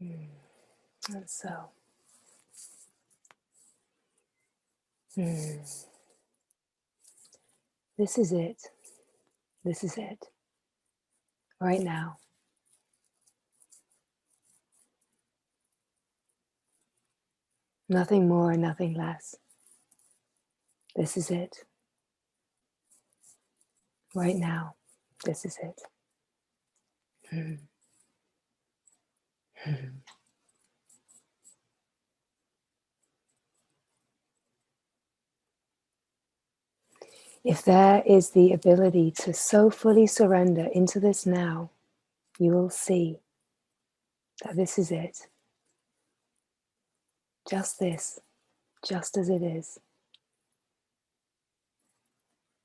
And so, this is it. This is it. Right now. Nothing more, nothing less. This is it. Right now. This is it. If there is the ability to so fully surrender into this now, you will see that this is it. Just this, just as it is.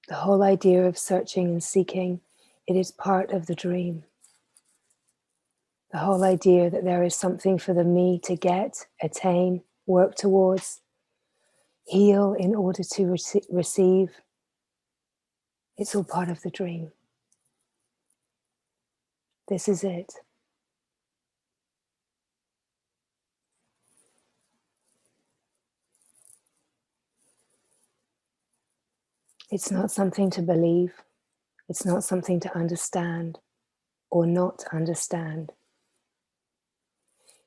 The whole idea of searching and seeking, it is part of the dream. The whole idea that there is something for the me to get, attain, work towards, heal in order to receive, it's all part of the dream. This is it. It's not something to believe. It's not something to understand or not understand.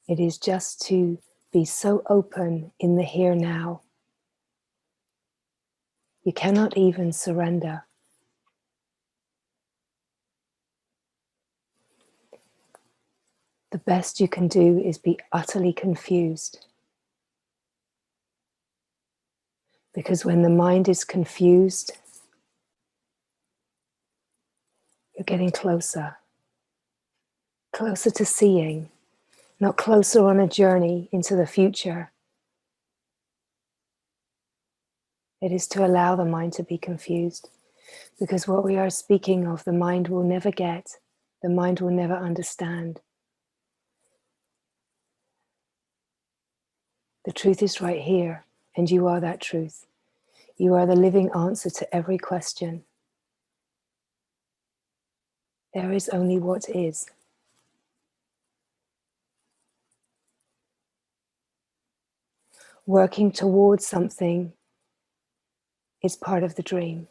It is just to be so open in the here now. You cannot even surrender. The best you can do is be utterly confused. Because when the mind is confused, you're getting closer. Closer to seeing, not closer on a journey into the future. It is to allow the mind to be confused. Because what we are speaking of, the mind will never get, the mind will never understand. The truth is right here, and you are that truth. You are the living answer to every question. There is only what is. Working towards something is part of the dream.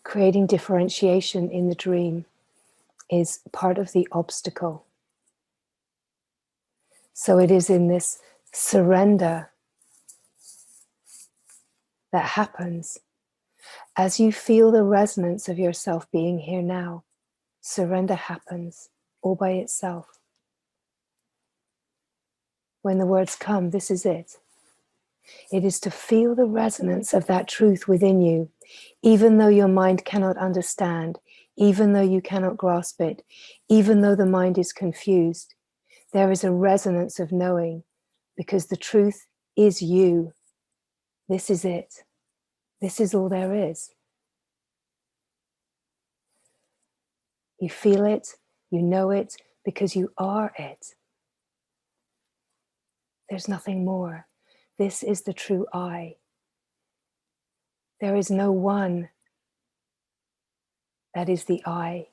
Creating differentiation in the dream is part of the obstacle. So it is in this surrender that happens. As you feel the resonance of yourself being here now, surrender happens all by itself. When the words come, this is it. It is to feel the resonance of that truth within you, even though your mind cannot understand, even though you cannot grasp it, even though the mind is confused. There is a resonance of knowing, because the truth is you. This is it. This is all there is. You feel it, you know it, because you are it. There's nothing more. This is the true I. There is no one that is the I,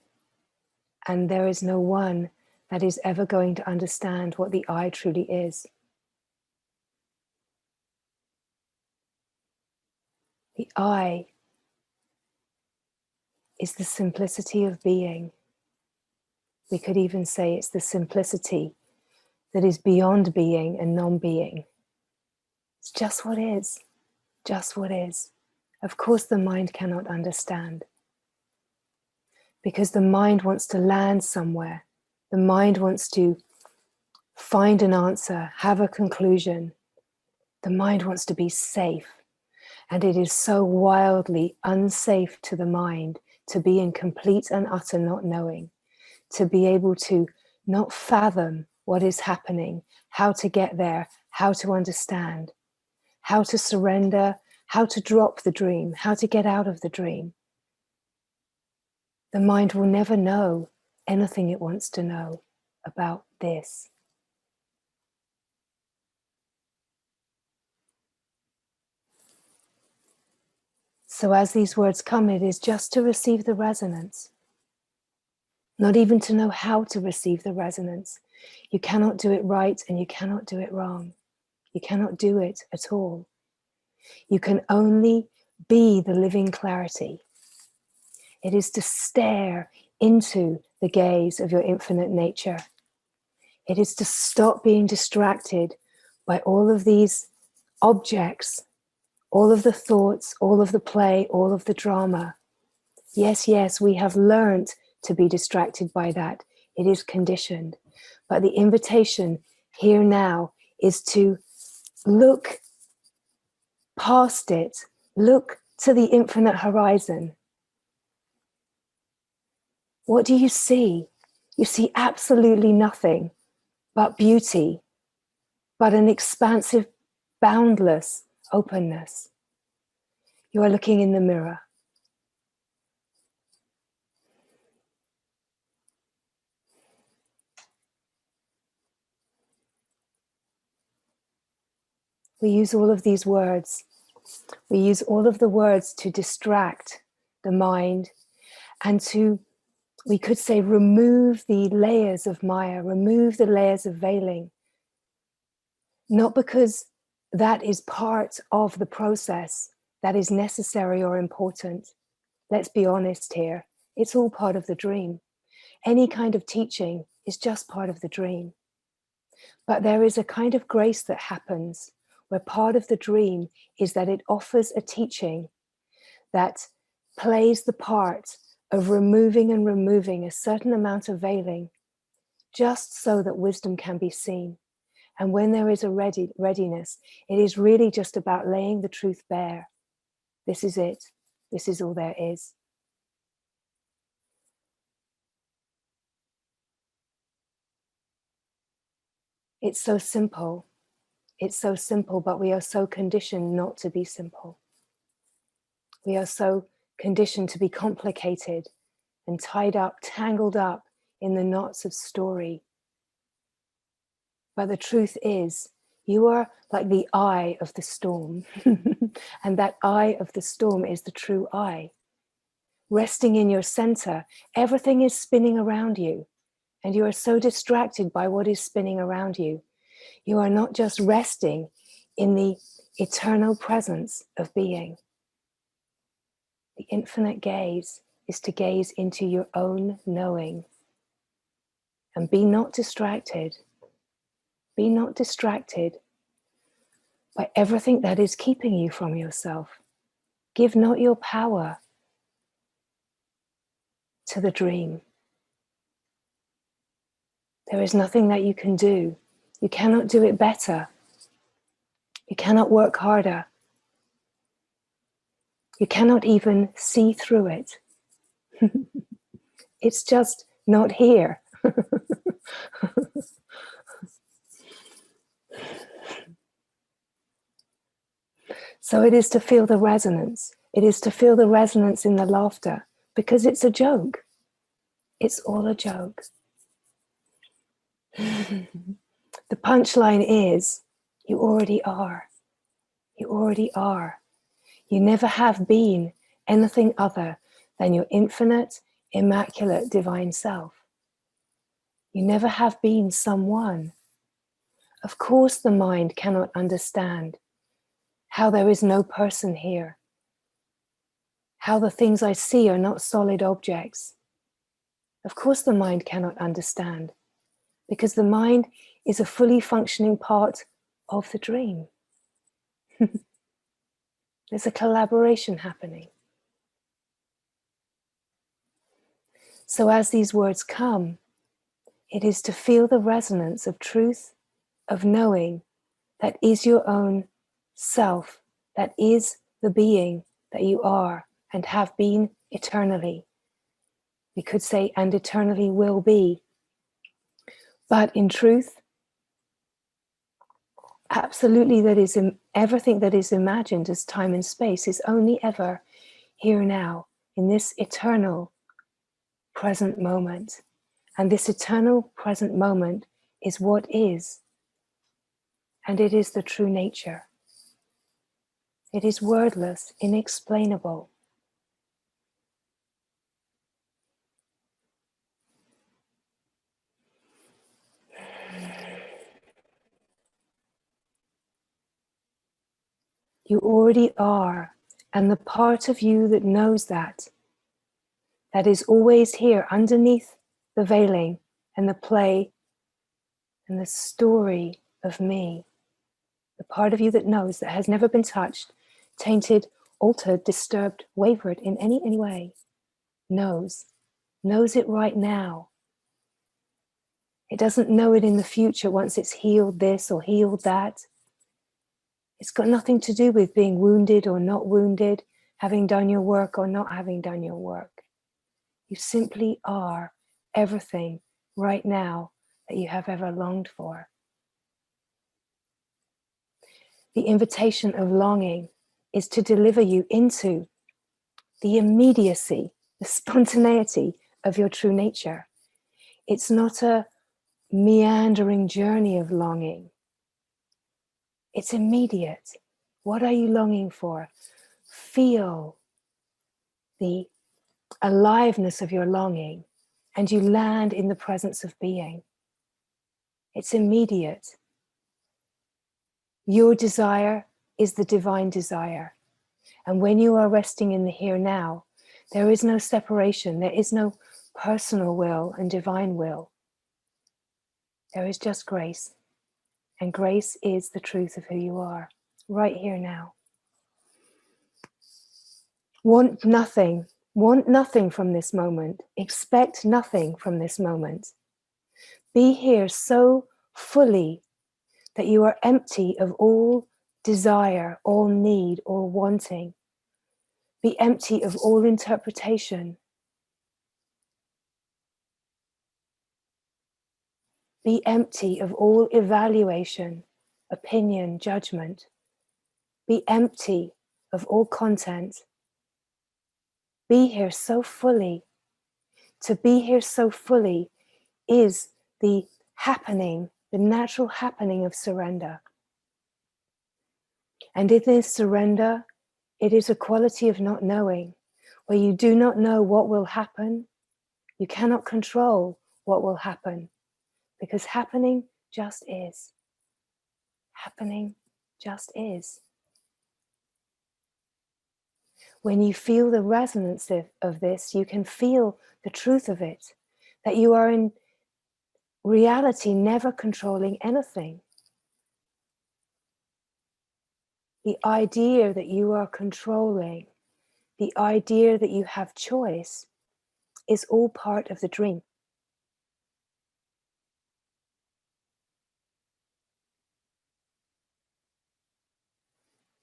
and there is no one that is ever going to understand what the I truly is. The I is the simplicity of being. We could even say it's the simplicity that is beyond being and non-being. It's just what is, just what is. Of course the mind cannot understand, because the mind wants to land somewhere. The mind wants to find an answer, have a conclusion. The mind wants to be safe. And it is so wildly unsafe to the mind to be in complete and utter not knowing, to be able to not fathom what is happening, how to get there, how to understand, how to surrender, how to drop the dream, how to get out of the dream. The mind will never know anything it wants to know about this. So as these words come, it is just to receive the resonance, not even to know how to receive the resonance. You cannot do it right and you cannot do it wrong. You cannot do it at all. You can only be the living clarity. It is to stare into the gaze of your infinite nature. It is to stop being distracted by all of these objects, all of the thoughts, all of the play, all of the drama. Yes, yes, we have learned to be distracted by that. It is conditioned. But the invitation here now is to look past it, look to the infinite horizon. What do you see? You see absolutely nothing but beauty, but an expansive, boundless openness. You are looking in the mirror. We use all of these words. We use all of the words to distract the mind and to, we could say, remove the layers of Maya, remove the layers of veiling. Not because that is part of the process that is necessary or important. Let's be honest here. It's all part of the dream. Any kind of teaching is just part of the dream. But there is a kind of grace that happens where part of the dream is that it offers a teaching that plays the part of removing and removing a certain amount of veiling, just so that wisdom can be seen. And when there is a readiness, it is really just about laying the truth bare. This is it. This is all there is. It's so simple. It's so simple, but we are so conditioned not to be simple. We are so conditioned to be complicated and tied up, tangled up in the knots of story. But the truth is, you are like the eye of the storm. And that eye of the storm is the true eye. Resting in your center, everything is spinning around you. And you are so distracted by what is spinning around you. You are not just resting in the eternal presence of being. The infinite gaze is to gaze into your own knowing. And be not distracted. Be not distracted by everything that is keeping you from yourself. Give not your power to the dream. There is nothing that you can do. You cannot do it better. You cannot work harder. You cannot even see through it. It's just not here. So it is to feel the resonance. It is to feel the resonance in the laughter, because it's a joke. It's all a joke. The punchline is, you already are. You already are. You never have been anything other than your infinite, immaculate, divine self. You never have been someone. Of course, the mind cannot understand how there is no person here, how the things I see are not solid objects. Of course, the mind cannot understand, because the mind is a fully functioning part of the dream. There's a collaboration happening. So as these words come, it is to feel the resonance of truth, of knowing that is your own self, that is the being that you are and have been eternally. We could say, and eternally will be. But in truth, absolutely, that is everything that is imagined as time and space is only ever here now, in this eternal present moment. And this eternal present moment is what is. And it is the true nature. It is wordless, inexplainable. You already are. And the part of you that knows that is always here underneath the veiling and the play and the story of me, the part of you that knows, that has never been touched, tainted, altered, disturbed, wavered in any way, knows it right now. It doesn't know it in the future once it's healed this or healed that. It's got nothing to do with being wounded or not wounded, having done your work or not having done your work. You simply are everything right now that you have ever longed for. The invitation of longing is to deliver you into the immediacy, the spontaneity of your true nature. It's not a meandering journey of longing. It's immediate. What are you longing for? Feel the aliveness of your longing, and you land in the presence of being. It's immediate. Your desire is the divine desire. And when you are resting in the here now, there is no separation. There is no personal will and divine will. There is just grace. And grace is the truth of who you are, right here now. Want nothing from this moment. Expect nothing from this moment. Be here so fully that you are empty of all desire, all need, all wanting. Be empty of all interpretation. Be empty of all evaluation, opinion, judgment. Be empty of all content. Be here so fully. To be here so fully is the happening, the natural happening of surrender. And in this surrender, it is a quality of not knowing, where you do not know what will happen. You cannot control what will happen, because happening just is. Happening just is. When you feel the resonance of this, you can feel the truth of it, that you are in reality never controlling anything. The idea that you are controlling, the idea that you have choice, is all part of the dream.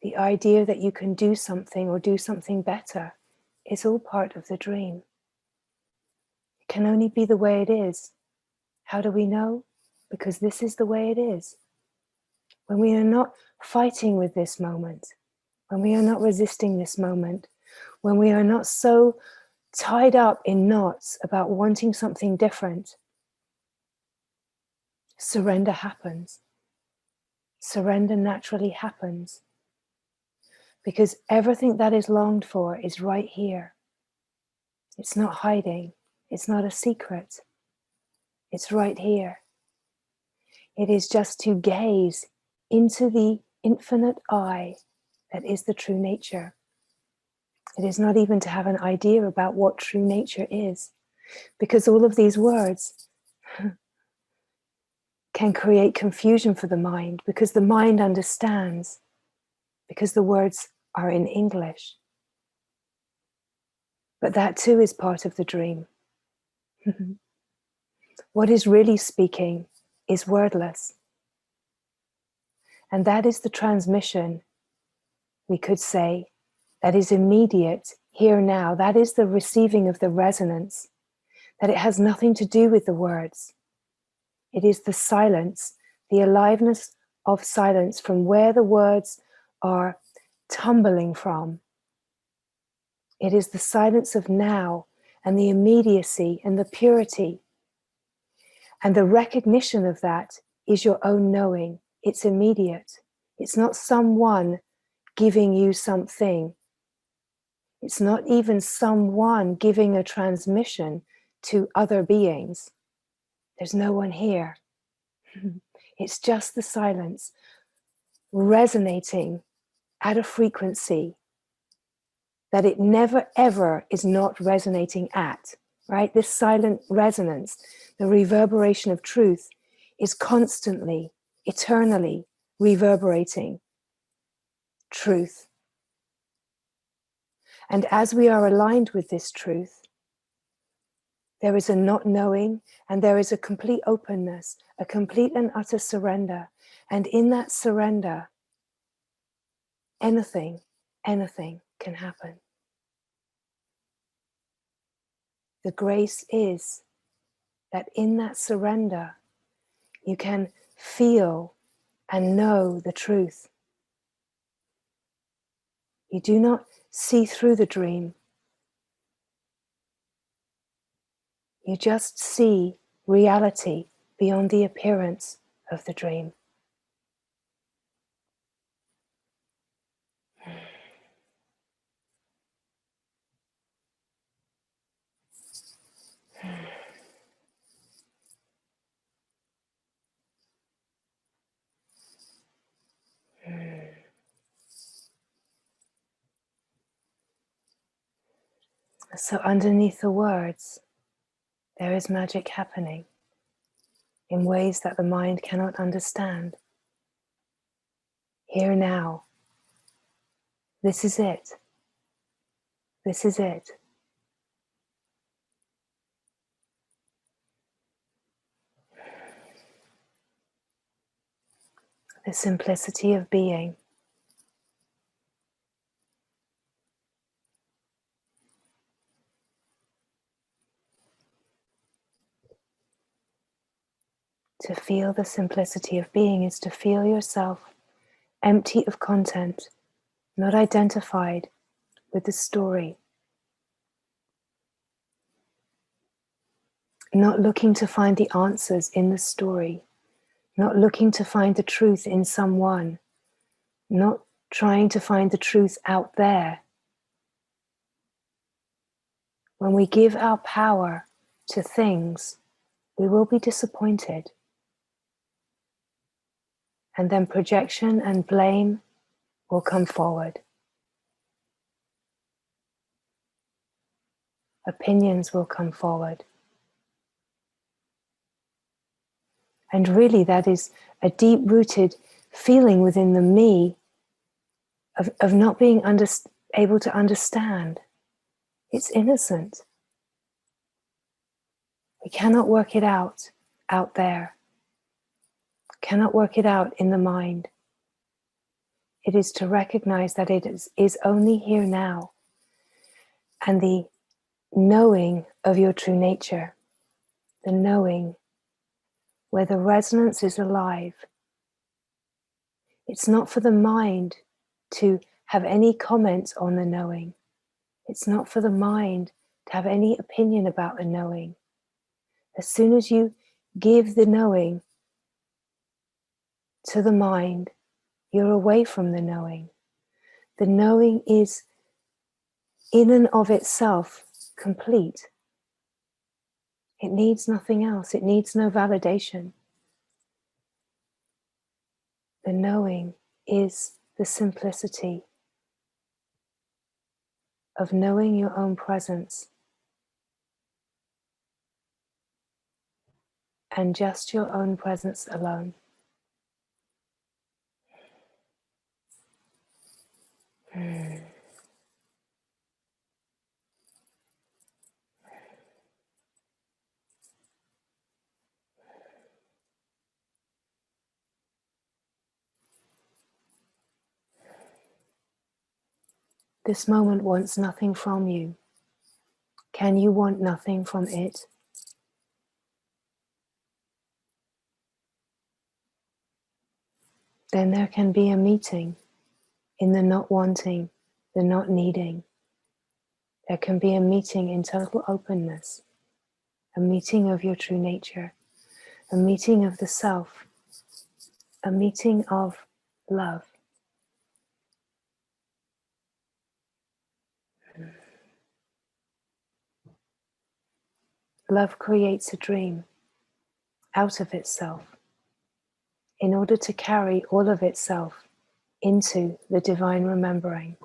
The idea that you can do something or do something better is all part of the dream. It can only be the way it is. How do we know? Because this is the way it is. When we are not fighting with this moment, when we are not resisting this moment, when we are not so tied up in knots about wanting something different, surrender happens. Surrender naturally happens. Because everything that is longed for is right here. It's not hiding. It's not a secret. It's right here. It is just to gaze into the infinite eye that is the true nature. It is not even to have an idea about what true nature is, because all of these words can create confusion for the mind, because the mind understands, because the words are in English. But that too is part of the dream. What is really speaking is wordless. And that is the transmission, we could say, that is immediate, here now. That is the receiving of the resonance, that it has nothing to do with the words. It is the silence, the aliveness of silence from where the words are tumbling from. It is the silence of now and the immediacy and the purity. And the recognition of that is your own knowing. It's immediate. It's not someone giving you something. It's not even someone giving a transmission to other beings. There's no one here. It's just the silence resonating at a frequency that it never ever is not resonating at, right? This silent resonance, the reverberation of truth, is constantly, eternally reverberating truth. And as we are aligned with this truth, there is a not knowing, and there is a complete openness, a complete and utter surrender. And in that surrender, anything can happen. The grace is that in that surrender, you can feel and know the truth. You do not see through the dream. You just see reality beyond the appearance of the dream. So underneath the words, there is magic happening in ways that the mind cannot understand. Here now, this is it. This is it. The simplicity of being. To feel the simplicity of being is to feel yourself empty of content, not identified with the story, not looking to find the answers in the story, not looking to find the truth in someone, not trying to find the truth out there. When we give our power to things, we will be disappointed. And then projection and blame will come forward. Opinions will come forward. And really that is a deep-rooted feeling within the me of not being able to understand. It's innocent. We cannot work it out there. Cannot work it out in the mind. It is to recognize that it is only here now. And the knowing of your true nature, the knowing where the resonance is alive. It's not for the mind to have any comment on the knowing. It's not for the mind to have any opinion about the knowing. As soon as you give the knowing to the mind, you're away from the knowing. The knowing is in and of itself complete. It needs nothing else. It needs no validation. The knowing is the simplicity of knowing your own presence and just your own presence alone. This moment wants nothing from you. Can you want nothing from it? Then there can be a meeting in the not wanting, the not needing. There can be a meeting in total openness, a meeting of your true nature, a meeting of the self, a meeting of love. Love creates a dream out of itself in order to carry all of itself into the divine remembering.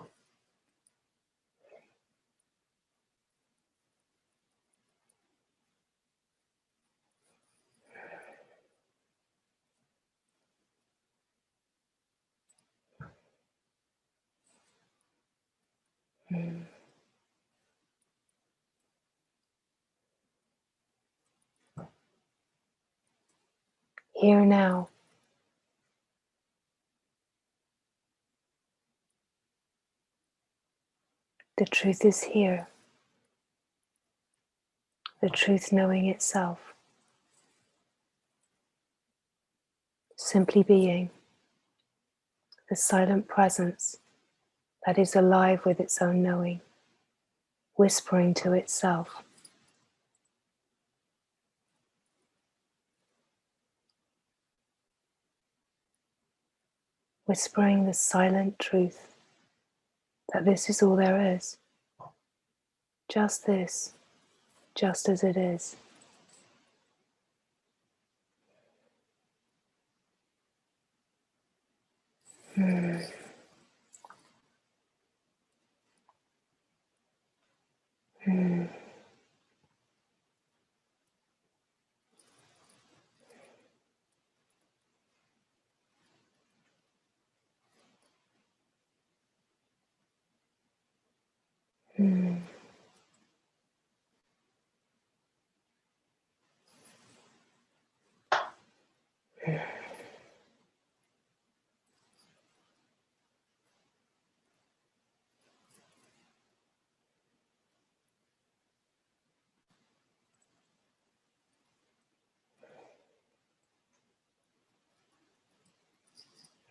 Here now, the truth is here, the truth knowing itself, simply being, the silent presence that is alive with its own knowing, whispering to itself. Whispering the silent truth that this is all there is, just this, just as it is. Mm. Mm. Mm.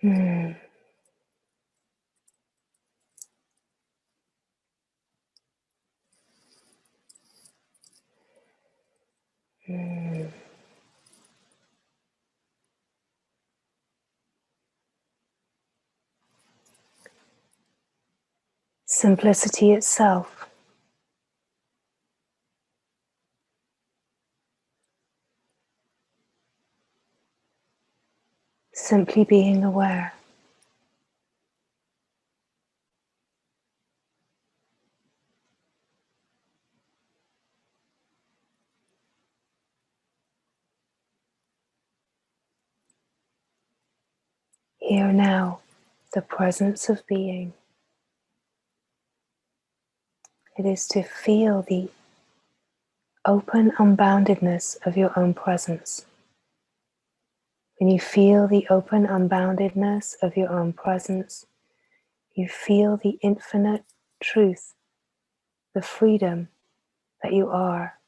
Mm. Mm. Simplicity itself, simply being aware. Here now, the presence of being. It is to feel the open unboundedness of your own presence. When you feel the open unboundedness of your own presence, you feel the infinite truth, the freedom that you are.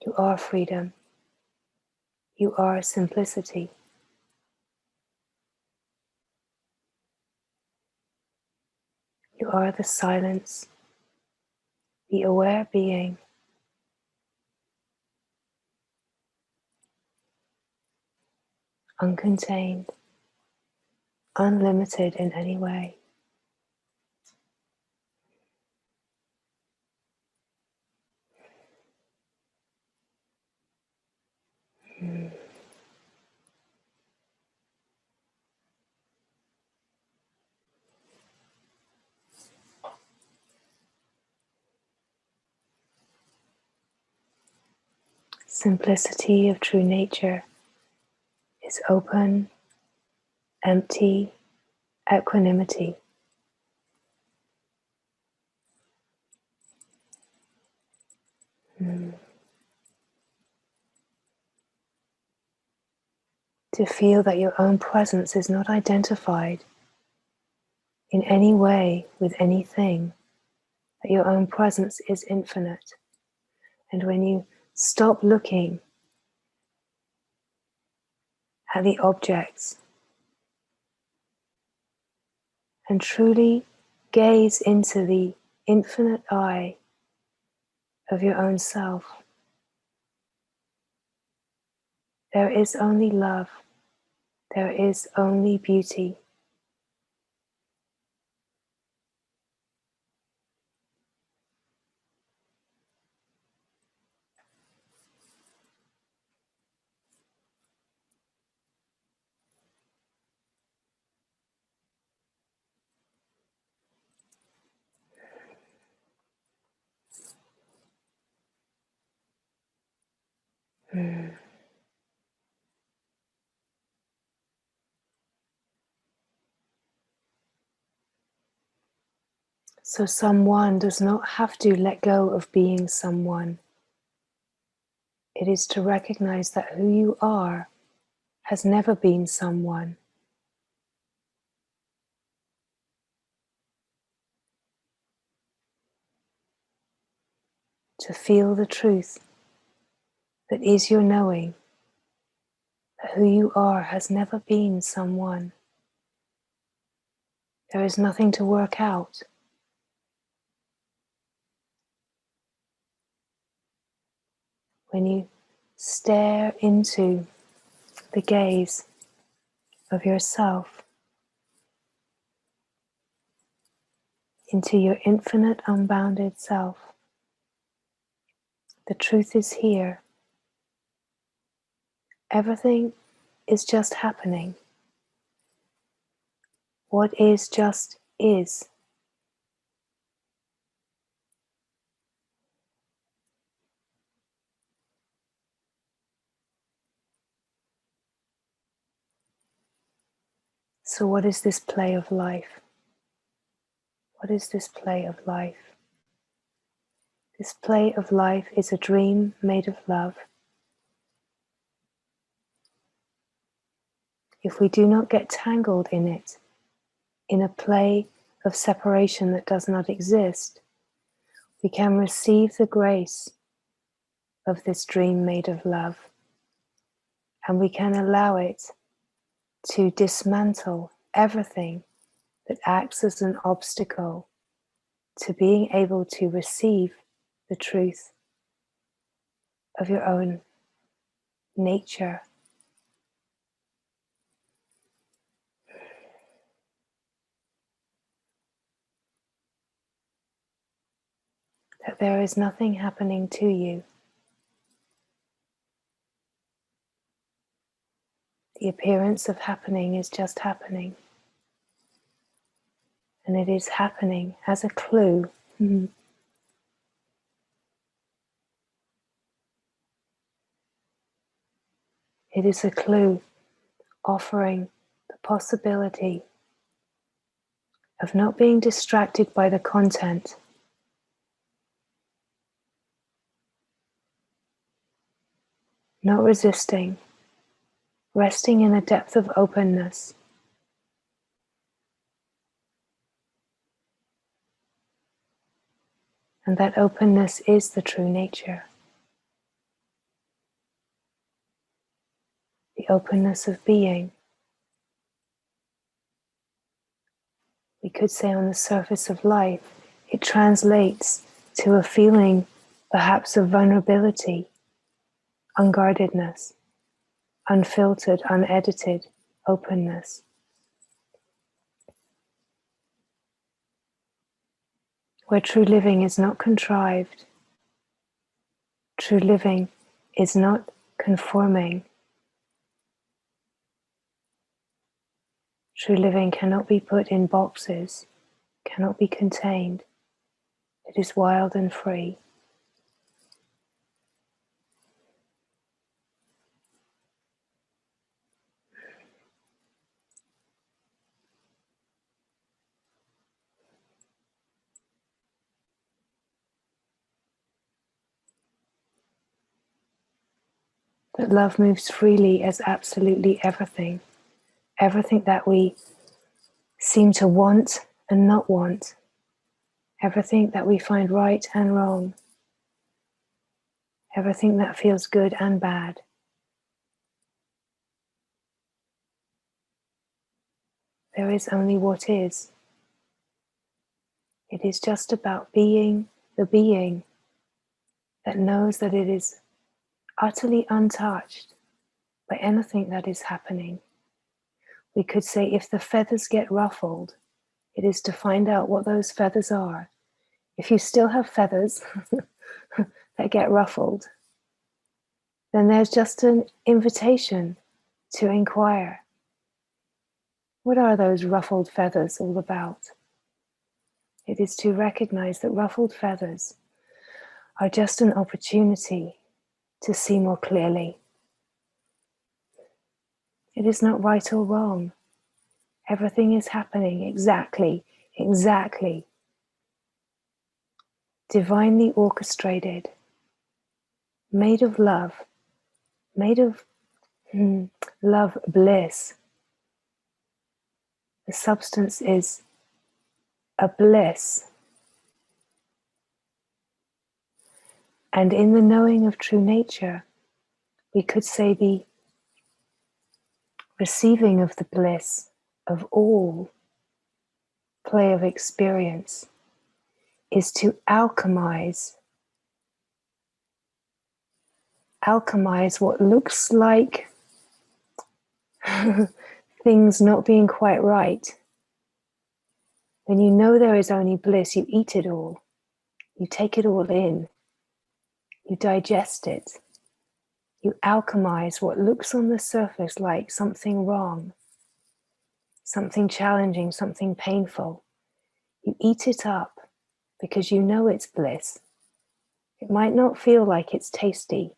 You are freedom. You are simplicity. You are the silence, the aware being, uncontained, unlimited in any way. Mm. Simplicity of true nature is open, empty equanimity. Mm. To feel that your own presence is not identified in any way with anything, that your own presence is infinite. And when you stop looking at the objects and truly gaze into the infinite eye of your own self, there is only love, there is only beauty. Mm. So someone does not have to let go of being someone. It is to recognize that who you are has never been someone. To feel the truth that is your knowing, that who you are has never been someone. There is nothing to work out. When you stare into the gaze of yourself, into your infinite unbounded self, the truth is here. Everything is just happening. What is just is. So what is this play of life? What is this play of life? This play of life is a dream made of love. If we do not get tangled in it, in a play of separation that does not exist, we can receive the grace of this dream made of love, and we can allow it to dismantle everything that acts as an obstacle to being able to receive the truth of your own nature. That there is nothing happening to you. The appearance of happening is just happening. And it is happening as a clue. It is a clue offering the possibility of not being distracted by the content, not resisting, resting in a depth of openness. And that openness is the true nature. The openness of being. We could say on the surface of life, it translates to a feeling perhaps of vulnerability, unguardedness, unfiltered, unedited openness. Where true living is not contrived, true living is not conforming. True living cannot be put in boxes, cannot be contained. It is wild and free. That love moves freely as absolutely everything. Everything that we seem to want and not want. Everything that we find right and wrong. Everything that feels good and bad. There is only what is. It is just about being the being that knows that it is utterly untouched by anything that is happening. We could say if the feathers get ruffled, it is to find out what those feathers are. If you still have feathers that get ruffled, then there's just an invitation to inquire. What are those ruffled feathers all about? It is to recognize that ruffled feathers are just an opportunity to see more clearly. It is not right or wrong. Everything is happening exactly, divinely orchestrated, made of love, made of love bliss. The substance is a bliss. And in the knowing of true nature, we could say the receiving of the bliss of all play of experience is to alchemize what looks like things not being quite right. When you know there is only bliss, you eat it all. You take it all in. You digest it. You alchemize what looks on the surface like something wrong, something challenging, something painful. You eat it up because you know it's bliss. It might not feel like it's tasty,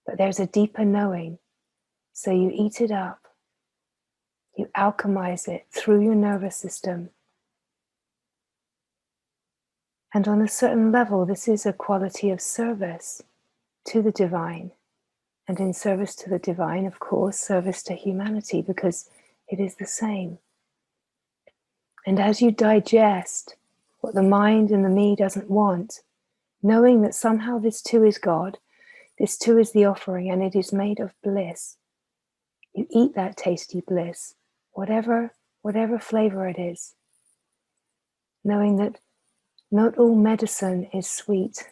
but there's a deeper knowing. So you eat it up. You alchemize it through your nervous system. And on a certain level, this is a quality of service to the divine. And in service to the divine, of course, service to humanity, because it is the same. And as you digest what the mind and the me doesn't want, knowing that somehow this too is God, this too is the offering, and it is made of bliss, you eat that tasty bliss, whatever flavor it is, knowing that not all medicine is sweet.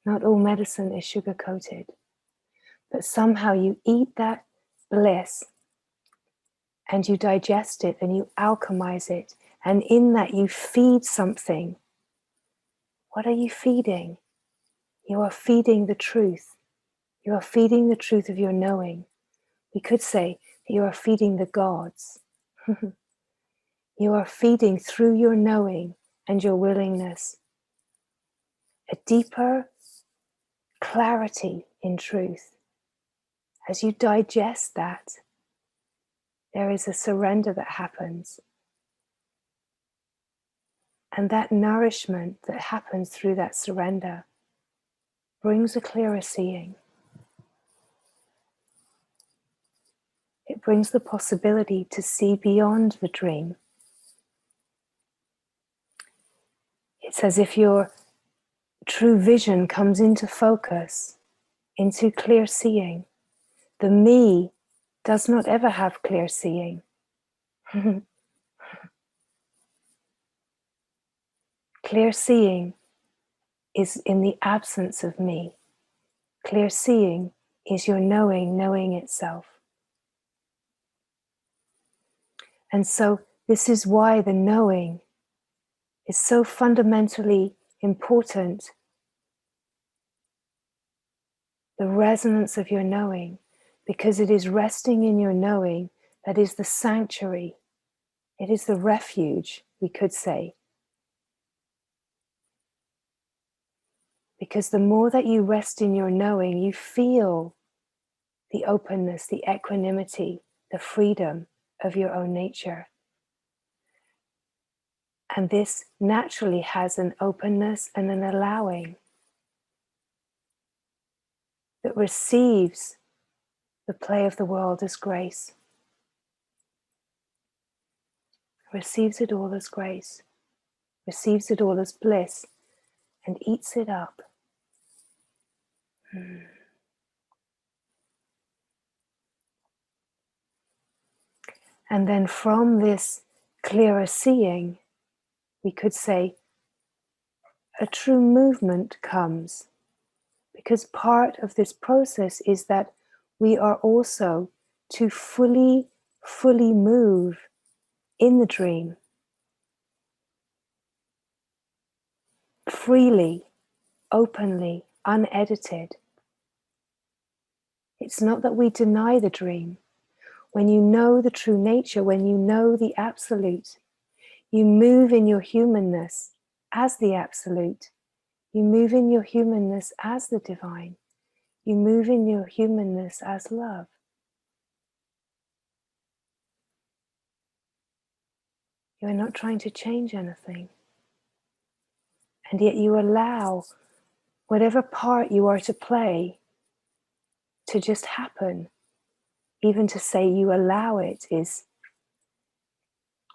Not all medicine is sugar-coated. But somehow you eat that bliss and you digest it and you alchemize it. And in that you feed something. What are you feeding? You are feeding the truth. You are feeding the truth of your knowing. We could say that you are feeding the gods. You are feeding through your knowing and your willingness a deeper clarity in truth. As you digest that, there is a surrender that happens. And that nourishment that happens through that surrender brings a clearer seeing. It brings the possibility to see beyond the dream. It's as if your true vision comes into focus, into clear seeing. The me does not ever have clear seeing. Clear seeing is in the absence of me. Clear seeing is your knowing itself. And so this is why the knowing is so fundamentally important. The resonance of your knowing, because it is resting in your knowing that is the sanctuary. It is the refuge, we could say. Because the more that you rest in your knowing, you feel the openness, the equanimity, the freedom of your own nature. And this naturally has an openness and an allowing that receives the play of the world as grace. Receives it all as grace. Receives it all as bliss and eats it up. And then from this clearer seeing, we could say a true movement comes. Because part of this process is that we are also to fully move in the dream. Freely, openly, unedited. It's not that we deny the dream. When you know the true nature, when you know the absolute, you move in your humanness as the absolute. You move in your humanness as the divine. You move in your humanness as love. You are not trying to change anything. And yet you allow whatever part you are to play to just happen. Even to say you allow it is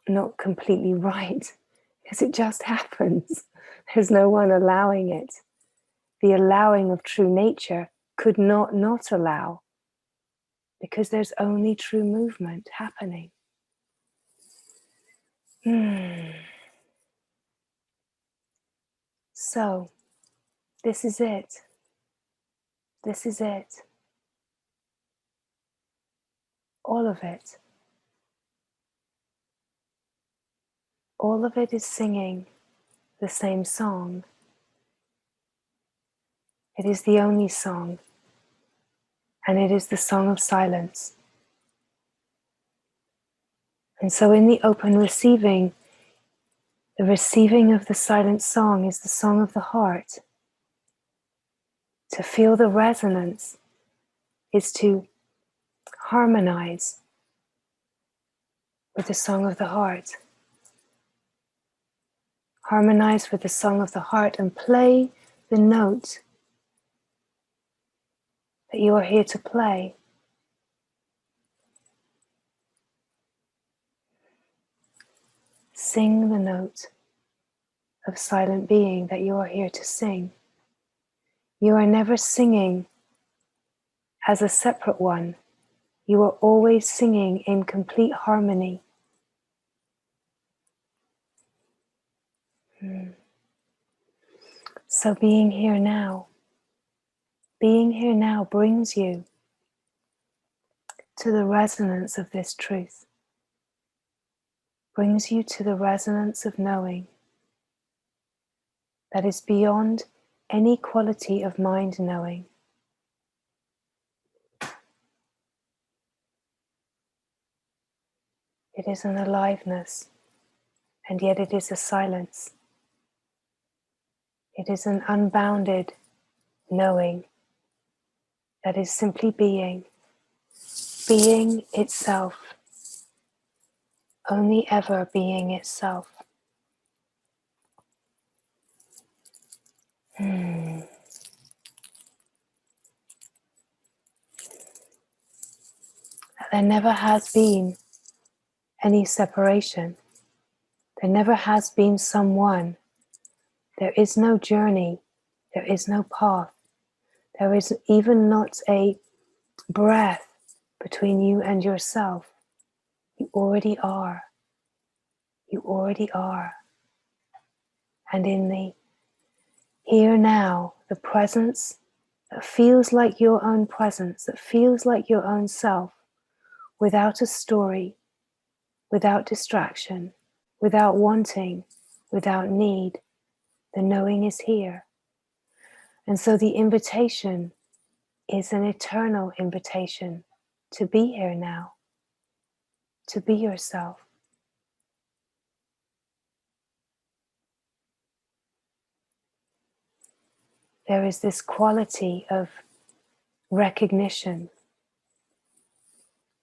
not completely right, because it just happens. There's no one allowing it. The allowing of true nature could not allow, because there's only true movement happening. So, this is it. This is it. All of it. All of it is singing the same song. It is the only song, and it is the song of silence. And so in the open receiving, the receiving of the silent song is the song of the heart. To feel the resonance is to harmonize with the song of the heart. Harmonize with the song of the heart and play the note that you are here to play. Sing the note of silent being that you are here to sing. You are never singing as a separate one. You are always singing in complete harmony. So being here now brings you to the resonance of this truth, brings you to the resonance of knowing that is beyond any quality of mind knowing. It is an aliveness, and yet it is a silence. It is an unbounded knowing that is simply being itself, only ever being itself. There never has been any separation. There never has been someone. There is no journey. There is no path. There is even not a breath between you and yourself. You already are. You already are. And in the here now, the presence that feels like your own presence, that feels like your own self, without a story, without distraction, without wanting, without need, the knowing is here. And so the invitation is an eternal invitation to be here now, to be yourself. There is this quality of recognition.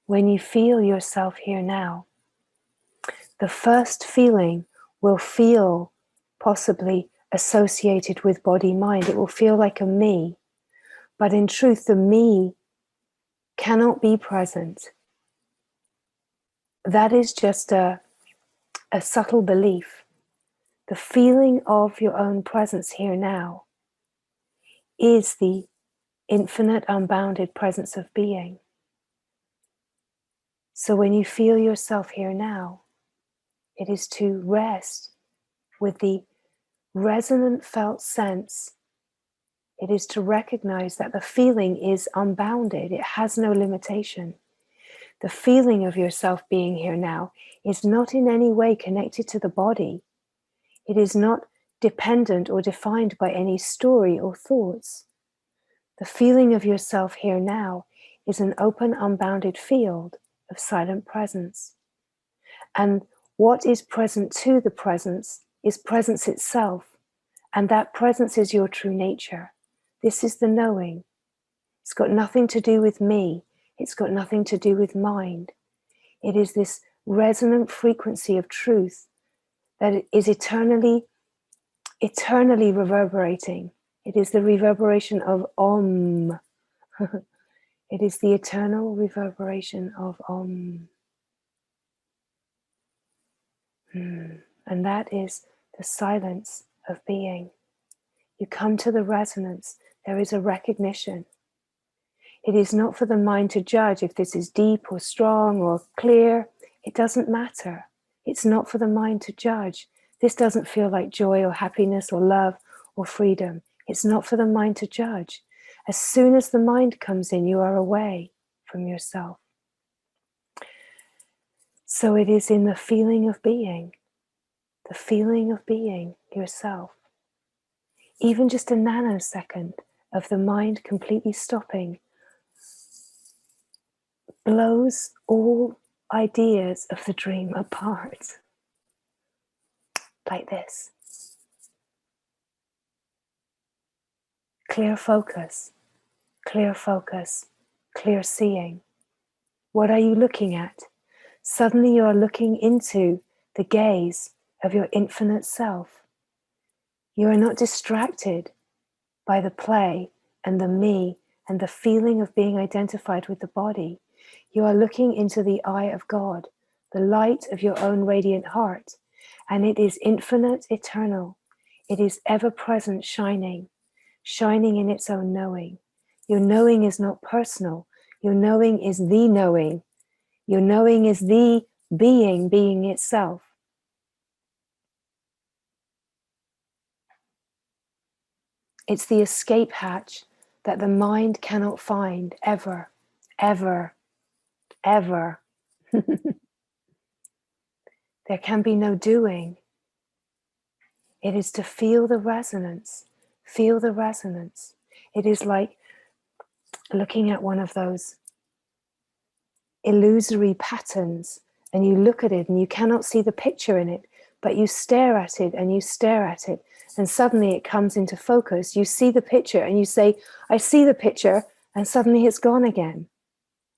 When you feel yourself here now, the first feeling will feel possibly associated with body-mind. It will feel like a me. But in truth, the me cannot be present. That is just a subtle belief. The feeling of your own presence here now is the infinite, unbounded presence of being. So when you feel yourself here now, it is to rest with the resonant felt sense. It is to recognize that the feeling is unbounded. It has no limitation. The feeling of yourself being here now is not in any way connected to the body. It is not dependent or defined by any story or thoughts. The feeling of yourself here now is an open, unbounded field of silent presence. And what is present to the presence is presence itself. And that presence is your true nature. This is the knowing. It's got nothing to do with me. It's got nothing to do with mind. It is this resonant frequency of truth that is eternally reverberating. It is the reverberation of Om. It is the eternal reverberation of Om. And that is the silence of being. You come to the resonance. There is a recognition. It is not for the mind to judge if this is deep or strong or clear. It doesn't matter. It's not for the mind to judge. This doesn't feel like joy or happiness or love or freedom. It's not for the mind to judge. As soon as the mind comes in, you are away from yourself. So it is in the feeling of being yourself. Even just a nanosecond of the mind completely stopping blows all ideas of the dream apart. Like this. Clear focus, clear focus, clear seeing. What are you looking at? Suddenly you are looking into the gaze of your infinite self. You are not distracted by the play and the me and the feeling of being identified with the body. You are looking into the eye of God, the light of your own radiant heart, and it is infinite, eternal. It is ever present, shining in its own knowing. Your knowing is not personal. Your knowing is the knowing. Your knowing is the being itself. It's the escape hatch that the mind cannot find ever, ever, ever. There can be no doing. It is to feel the resonance. Feel the resonance. It is like looking at one of those illusory patterns, and you look at it and you cannot see the picture in it, but you stare at it and you stare at it, and suddenly it comes into focus. You see the picture and you say, I see the picture, and suddenly it's gone again.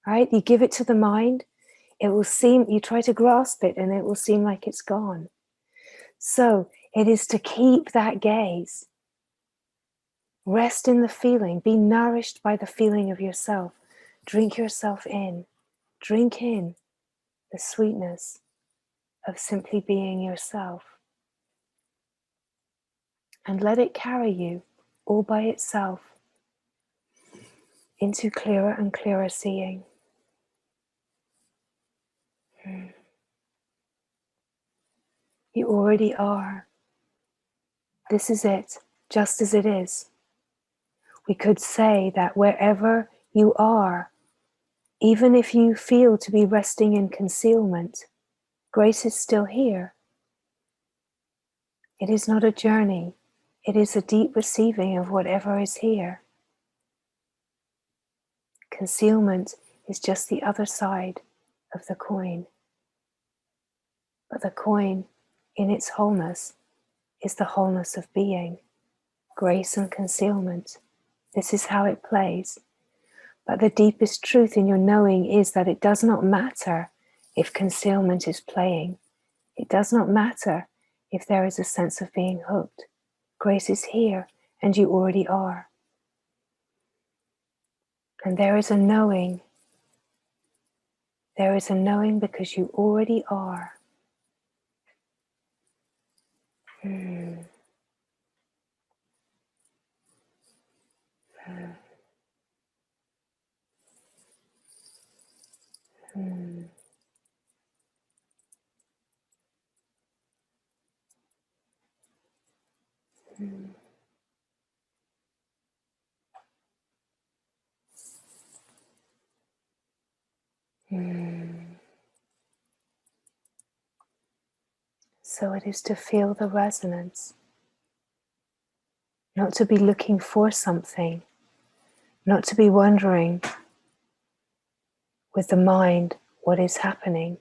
Right? You give it to the mind, it will seem, you try to grasp it and it will seem like it's gone. So it is to keep that gaze. Rest in the feeling. Be nourished by the feeling of yourself. Drink yourself in. Drink in the sweetness of simply being yourself. And let it carry you all by itself into clearer and clearer seeing. You already are. This is it, just as it is. We could say that wherever you are, even if you feel to be resting in concealment, grace is still here. It is not a journey. It is a deep receiving of whatever is here. Concealment is just the other side of the coin. But the coin, in its wholeness, is the wholeness of being. Grace and concealment. This is how it plays. But the deepest truth in your knowing is that it does not matter if concealment is playing. It does not matter if there is a sense of being hooked. Grace is here, and you already are. And there is a knowing. There is a knowing because you already are. So it is to feel the resonance, not to be looking for something, not to be wondering with the mind, what is happening?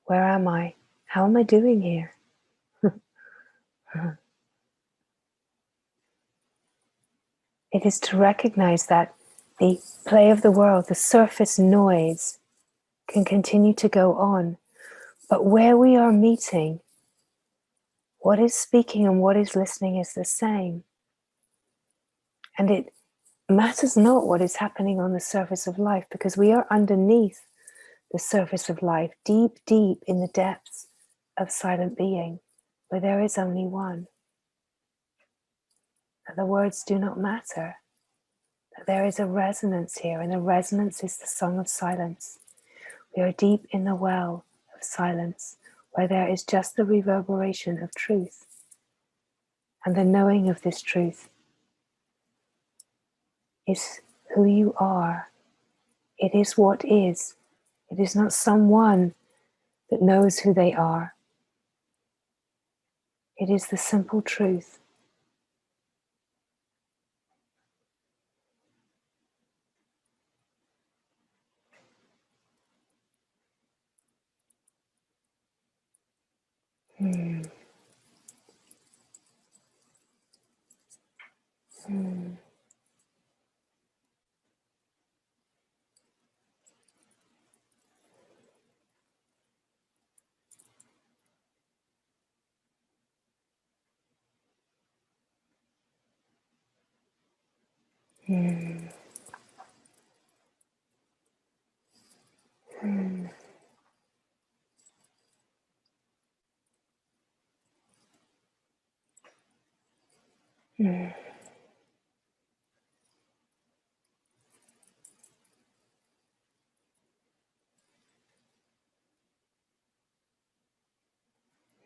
Where am I? How am I doing here? It is to recognize that the play of the world, the surface noise, can continue to go on. But where we are meeting, what is speaking and what is listening is the same. And it matters not what is happening on the surface of life, because we are underneath the surface of life, deep, deep in the depths of silent being, where there is only one. That the words do not matter. That there is a resonance here, and the resonance is the song of silence. We are deep in the well of silence, where there is just the reverberation of truth. And the knowing of this truth is who you are. It is what is. It is not someone that knows who they are. It is the simple truth. Hmm. Hmm. Hmm. Hmm. Hmm.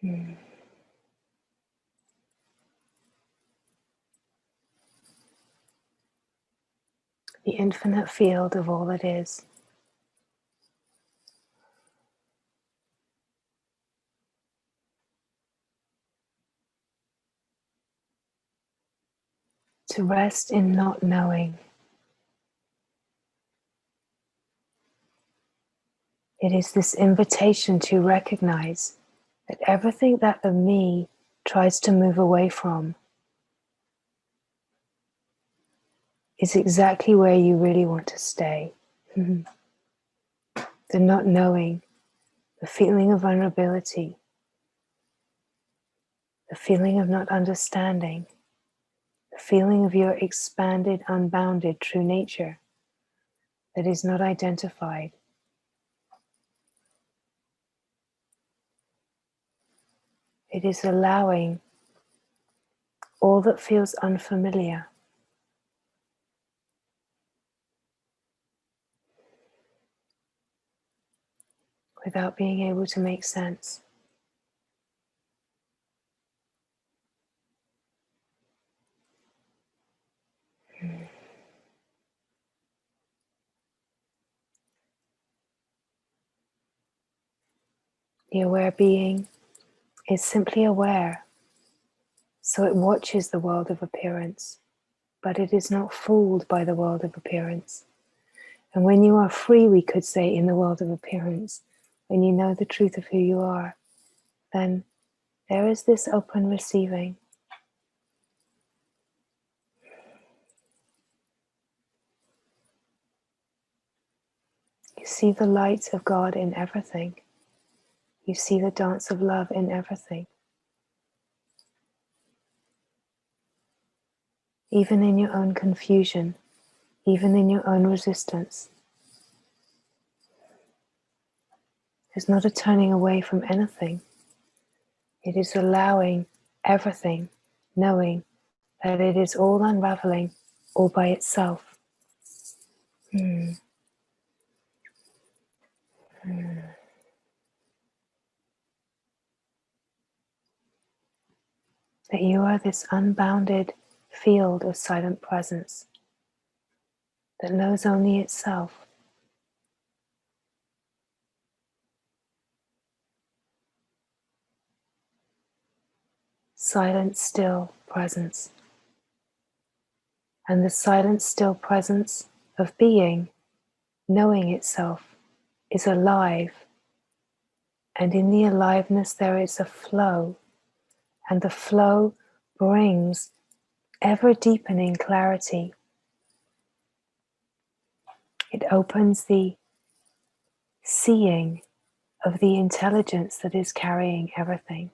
Hmm. The infinite field of all that is. To rest in not knowing. It is this invitation to recognize that everything that the me tries to move away from is exactly where you really want to stay. The not knowing, the feeling of vulnerability, the feeling of not understanding, the feeling of your expanded, unbounded true nature that is not identified. It is allowing all that feels unfamiliar without being able to make sense. The aware being is simply aware, so it watches the world of appearance, but it is not fooled by the world of appearance. And when you are free, we could say, in the world of appearance, when you know the truth of who you are, then there is this open receiving. You see the light of God in everything. You see the dance of love in everything. Even in your own confusion, even in your own resistance. There's not a turning away from anything. It is allowing everything, knowing that it is all unraveling all by itself. Hmm. Hmm. That you are this unbounded field of silent presence that knows only itself. Silent, still presence. And the silent, still presence of being, knowing itself, is alive. And in the aliveness there is a flow. And the flow brings ever deepening clarity. It opens the seeing of the intelligence that is carrying everything,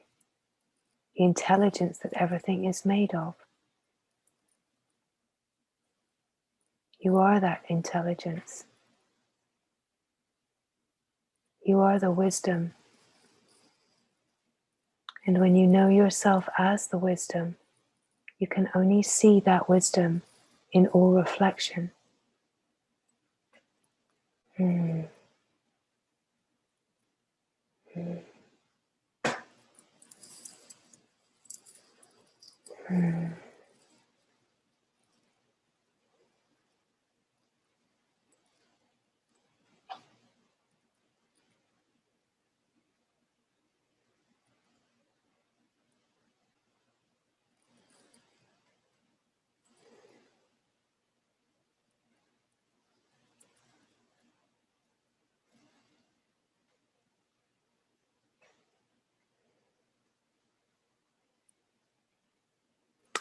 the intelligence that everything is made of. You are that intelligence. You are the wisdom. And when you know yourself as the wisdom, you can only see that wisdom in all reflection. Mm. Mm. Mm.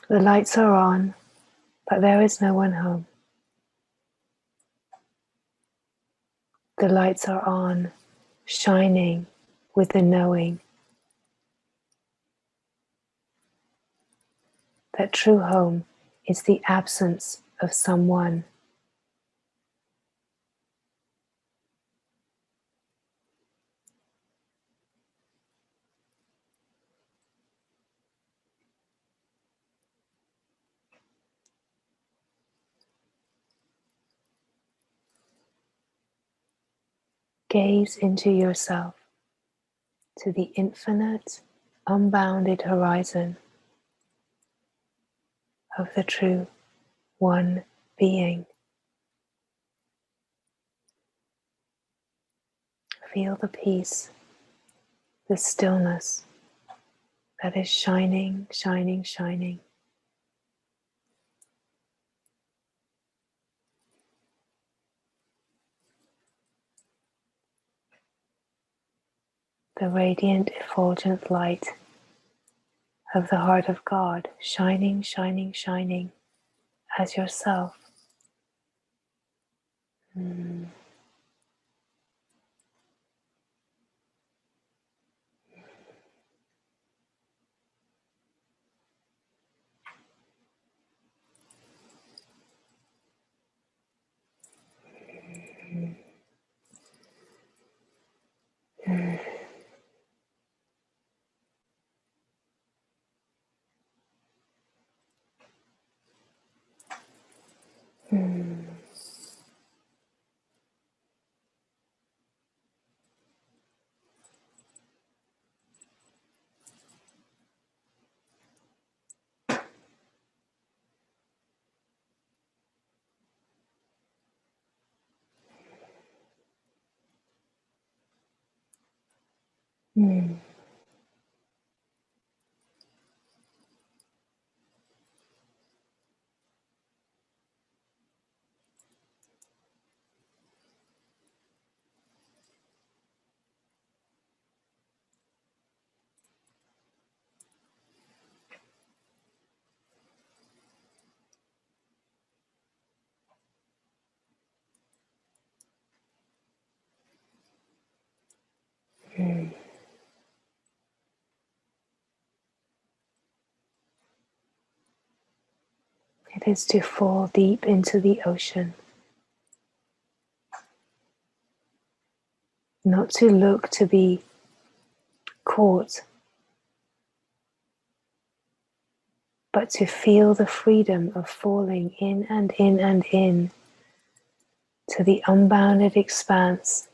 The lights are on, but there is no one home. The lights are on, shining with the knowing that true home is the absence of someone. Gaze into yourself, to the infinite, unbounded horizon of the true one being. Feel the peace, the stillness that is shining, shining, shining. The radiant, effulgent light of the heart of God, shining, shining, shining as yourself. Mm. Mm. Mm. Mm. Mm. It is to fall deep into the ocean, not to look to be caught, but to feel the freedom of falling in and in and in to the unbounded expanse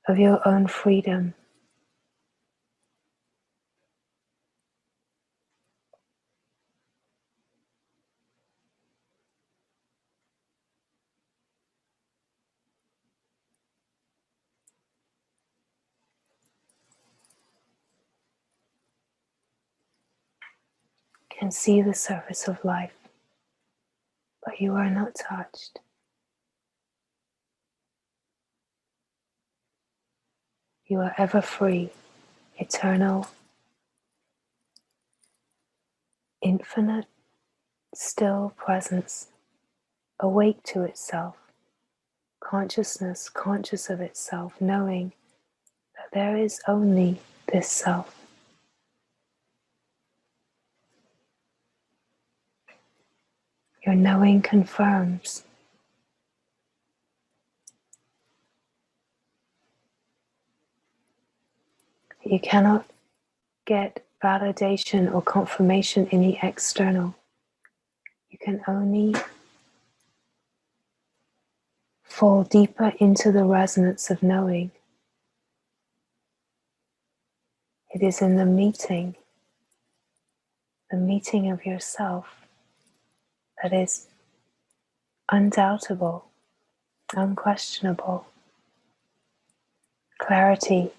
of your own freedom. Can see the surface of life, but you are not touched. You are ever free, eternal, infinite, still presence, awake to itself, consciousness conscious of itself, knowing that there is only this self. Your knowing confirms. You cannot get validation or confirmation in the external. You can only fall deeper into the resonance of knowing. It is in the meeting of yourself, that is undoubtable, unquestionable. Clarity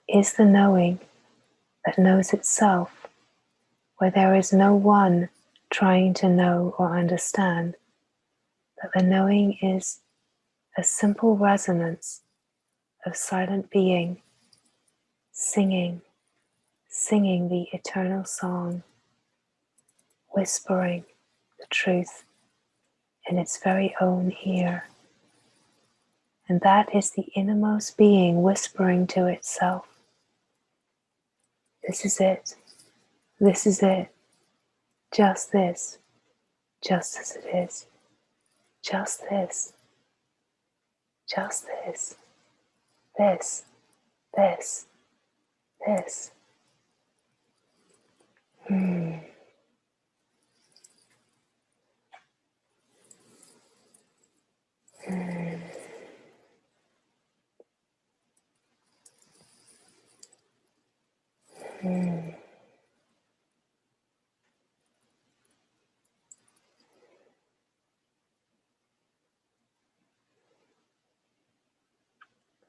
is the knowing that knows itself, where there is no one trying to know or understand, that the knowing is a simple resonance of silent being, singing the eternal song, whispering the truth in its very own ear. And that is the innermost being whispering to itself. This is it. This is it. Just this. Just as it is. Just this. Just this. This. This. This. Hmm. Hmm. Hmm.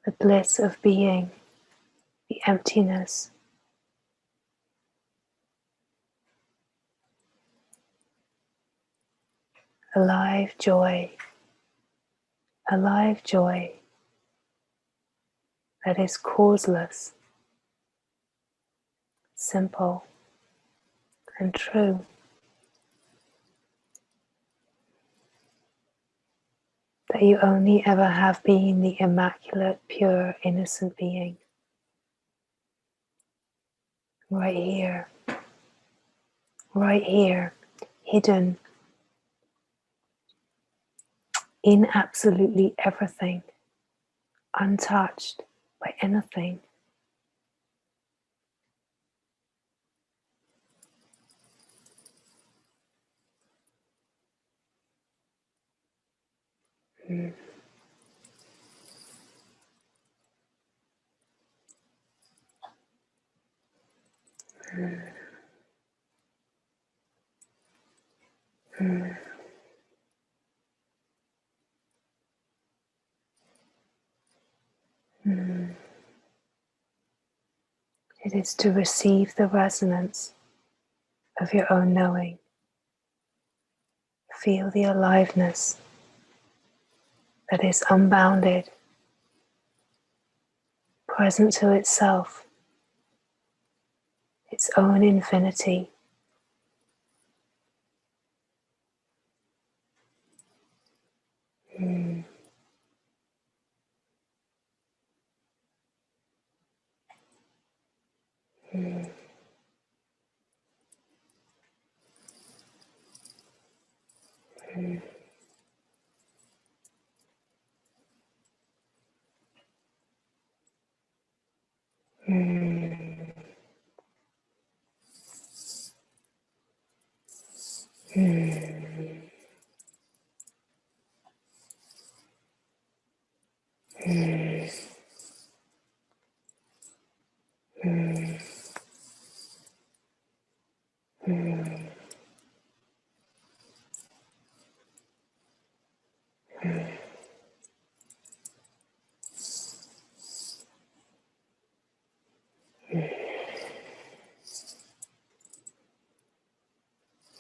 The bliss of being, the emptiness, alive joy that is causeless, simple, and true. That you only ever have been the immaculate, pure, innocent being. Right here, hidden in absolutely everything, untouched by anything. Mm. Mm. Mm. Mm. It is to receive the resonance of your own knowing. Feel the aliveness that is unbounded, present to itself, its own infinity. Mm. Mm. Mm. Mm. Mm. Mm. Mm. Mm.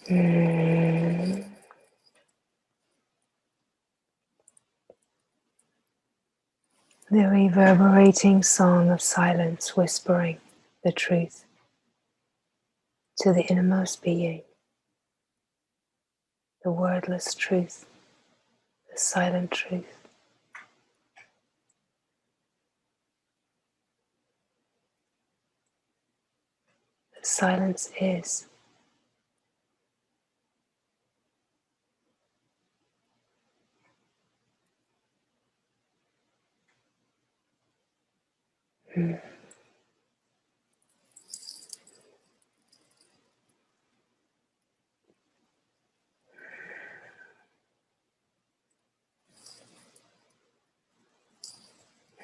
Mm. The reverberating song of silence whispering the truth to the innermost being. the wordless truth, the silent truth. That silence is. Mm.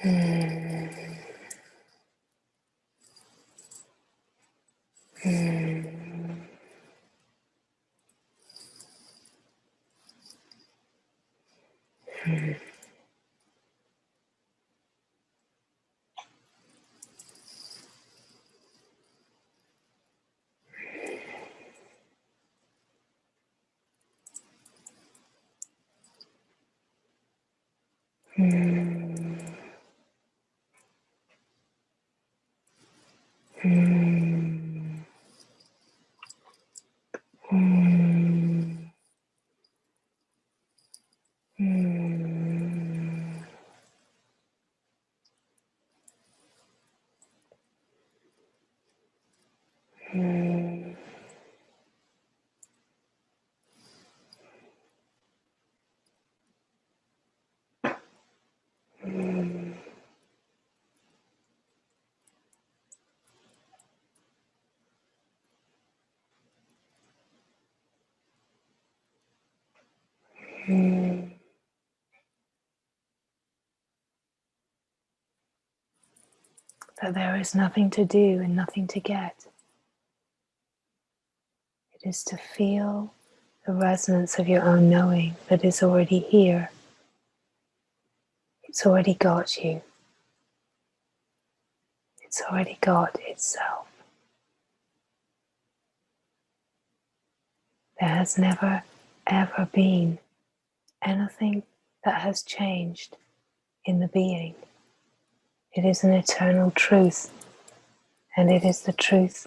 Mm. Mm. Mm. Mm. Mm. Mm. Mm. Mm. Mm. Mm. That there is nothing to do and nothing to get. It is to feel the resonance of your own knowing that is already here. It's already got you. It's already got itself. There has never, ever been anything that has changed in the being. It is an eternal truth, and it is the truth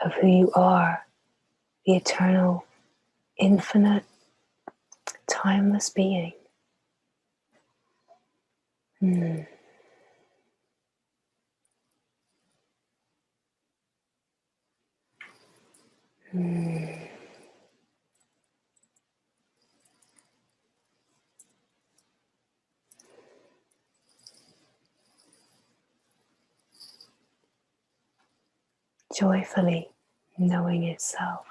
of who you are, the eternal, infinite, timeless being. Mm. Mm. Joyfully knowing itself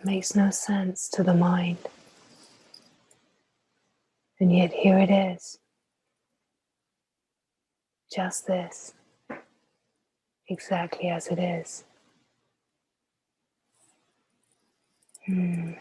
makes no sense to the mind, and yet here it is, just this, exactly as it is. Mm.